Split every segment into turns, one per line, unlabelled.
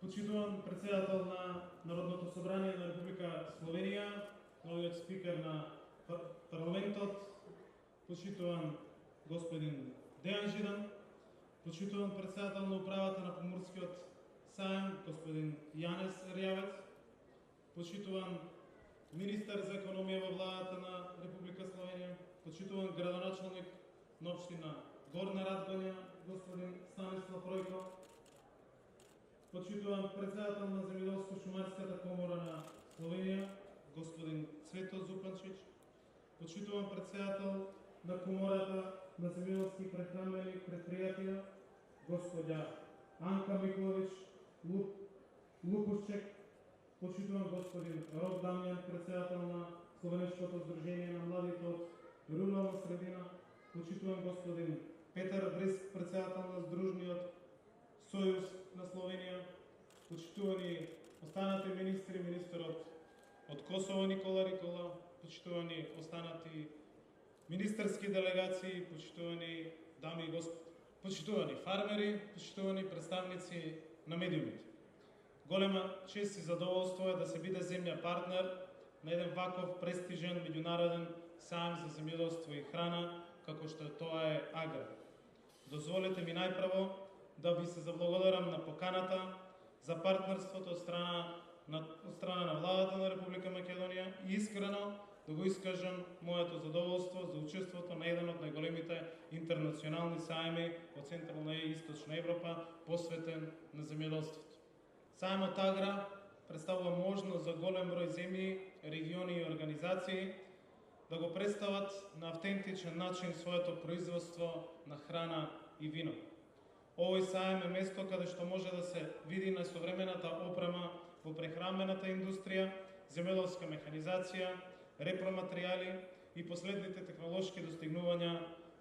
Почитуван председател на Народното собрание на Република Словенија, новиот спикер на парламентот, почитуван господин Дејан Жидан, почитуван председател на управата на Поморскиот сајм, господин Јанес Рјавец, почитуван министар за економија во владата на Република Словенија, почитуван градоначалник на општина Горна Радгонја, господин Станислав Ројко, почитуван председател на Земјоделско-шумарската комора на Словенија, господин Цвето Зупанчич, почитуван председател на комората на земјоделски прехранбени предпријатија, господја Анка Миколович Лупушчек, почитуван господин Рок Дамјан, председател на Словенечкото здружение на младите од рурална средина, почитуван господин Петар Бриск, председател на Здружниот Сојуз на Словенија, почитувани останати министри, министерот од Косово Никола Рикола, почитувани останати министерски делегации, почитувани дами и господи, почитувани фармери, почитувани представници на медиумите. Голема чест и задоволство е да се биде земја партнер на еден ваков престижен меѓународен сајм за земјоделство и храна, како што тоа е Агра. Дозволете ми најпрво да ви се заблагодарам на поканата за партнерството од страна на владата на Република Македонија и искрено да го искажам моето задоволство за учеството на еден од најголемите интернационални сајми од Централна и Источна Европа, посветен на земјоделството. Сајмот Агра представува можност за голем број земји, региони и организации да го представат на автентичен начин своето производство на храна и вино. Овој сајм е место каде што може да се види најсовремената опрема во прехранбената индустрија, земјоделска механизација, репроматеријали и последните технолошки достигнувања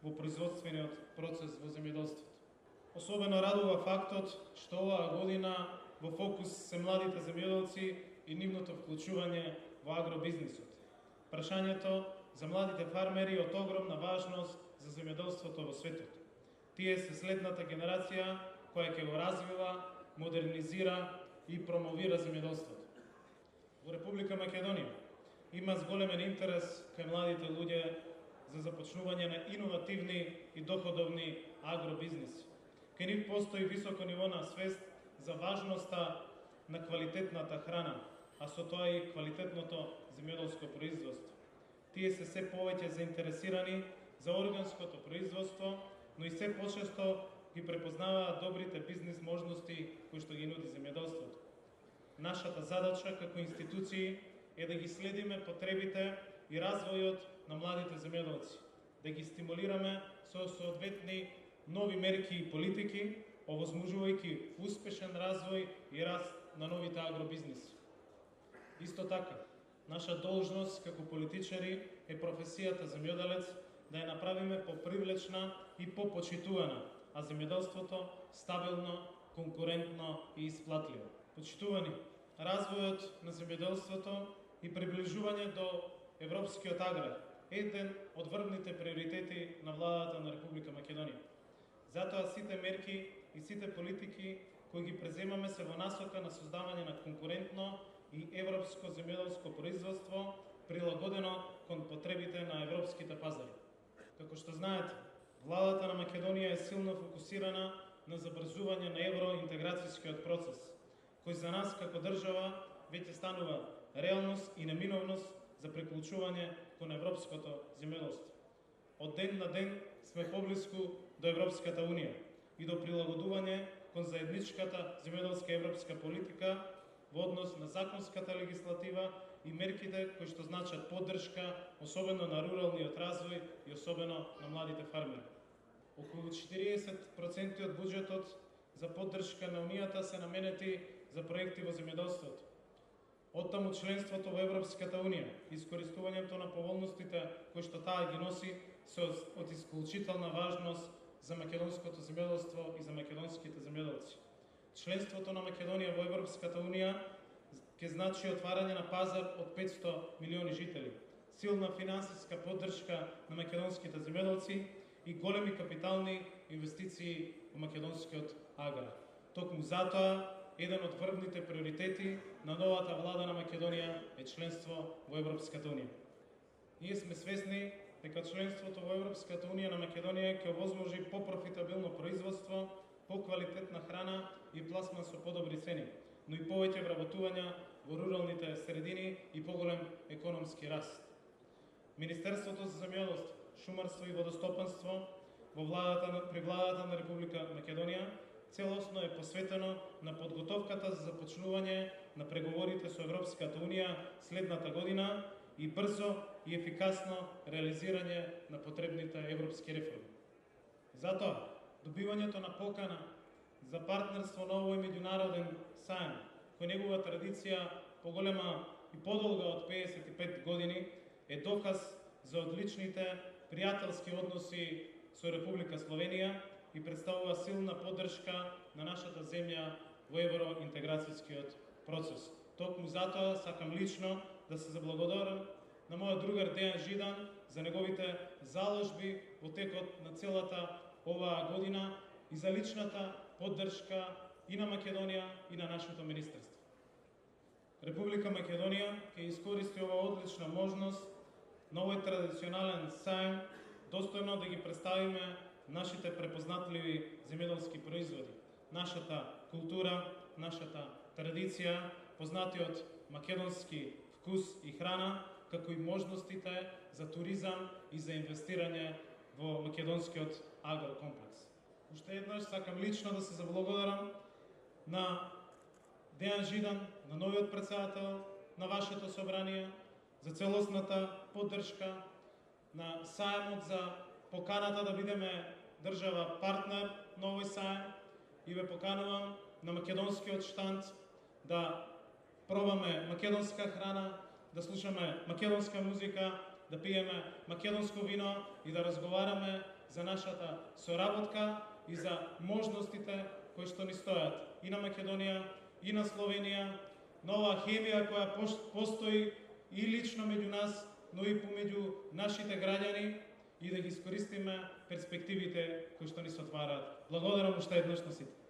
во производствениот процес во земјоделството. Особено радува фактот што оваа година во фокус се младите земјоделци и нивното вклучување во агробизнисот. Прашањето за младите фармери е од огромна важност за земјоделството во светот. Тие се следната генерација која ќе го развива, модернизира и промовира земјоделството. Во Република Македонија има зголемен интерес кај младите луѓе за започнување на иновативни и доходовни агробизнеси. Кај нив постои високо ниво на свест за важноста на квалитетната храна, а со тоа и квалитетното земјоделско производство. Тие се повеќе заинтересирани за органското производство, но и се почесто ги препознаваат добрите бизнис можности кои што ги нуди земјоделството. Нашата задача како институции е да ги следиме потребите и развојот на младите земјоделци, да ги стимулираме со соодветни нови мерки и политики, овозможувајќи успешен развој и раст на новите агробизнеси. Исто така, наша должност како политичари е професијата земјоделец да ја направиме попривлечна и попочитувана, а земјоделството стабилно, конкурентно и исплатливо. Почитувани, развојот на земјоделството и приближување до европскиот аграр е еден од врвните приоритети на владата на Република Македонија. Затоа сите мерки и сите политики кои ги преземаме се во насока на создавање на конкурентно и европско земјоделско производство прилагодено кон потребите на европските пазари. Како што знаете, владата на Македонија е силно фокусирана на забрзување на евроинтеграцијскиот процес, кој за нас како држава веќе станува реалност и неминовност за приклучување кон европското земјоделство. Од ден на ден сме поблиску до Европската Унија и до прилагодување кон заедничката земјоделска европска политика во однос на законската легислатива и мерките кои што значат поддршка, особено на руралниот развој и особено на младите фармери. Околу 40% од буџетот за поддршка на Унијата се наменети за проекти во земјоделството. Оттаму членството во Европската Унија, искористувањето на поволностите кои што таа ги носи се од исклучителна важност за македонското земјоделство и за македонските земјоделци. Членството на Македонија во Европската Унија ќе значи отварање на пазар од 500 милиони жители, силна финансиска поддршка на македонските земјоделци и големи капитални инвестиции во македонскиот аграр. Токму затоа еден од врвните приоритети на новата влада на Македонија е членство во Европската унија. Ние сме свесни дека членството во Европската унија на Македонија ќе овозможи попрофитабилно производство, поквалитетна храна и пласман со подобри цени, но и повеќе вработувања во руралните средини и поголем економски раст. Министерството за земјоделство, шумарство и водостопанство при владата на Република Македонија целосно е посветено на подготовката за започнување на преговорите со Европската унија следната година и брзо и ефикасно реализирање на потребните европски реформи. Затоа, добивањето на покана за партнерство на овој меѓународен сајм, кој негова традиција поголема и подолга од 55 години, е доказ за одличните пријателски односи со Република Словенија и представува силна поддршка на нашата земја во евроинтеграцијскиот процес. Токму затоа сакам лично да се заблагодарам на мојот другар Дејан Жидан за неговите заложби во текот на целата оваа година и за личната поддршка и на Македонија и на нашето министерство. Република Македонија ќе искористи оваа одлична можност на овој традиционален сајм достојно да ги представиме нашите препознатливи земјоделски производи, нашата култура, нашата традиција, познатиот македонски вкус и храна, како и можностите за туризам и за инвестирање во македонскиот агрокомплекс. Уште еднаш сакам лично да се заблагодарам на Дејан Жидан, на новиот претседател на вашето собрание, за целосната поддршка, на сајмот за поканата да бидеме држава партнер на овој сајм и ве поканувам на македонскиот штанд да пробаме македонска храна, да слушаме македонска музика, да пиеме македонско вино и да разговараме за нашата соработка и за можностите кои што ни стојат и на Македонија, и на Словенија, нова хемија која постои и лично меѓу нас, но и помеѓу нашите граѓани и да ги искористиме перспективите кои што ни се отвараат. Благодарам уште еднаш на сите.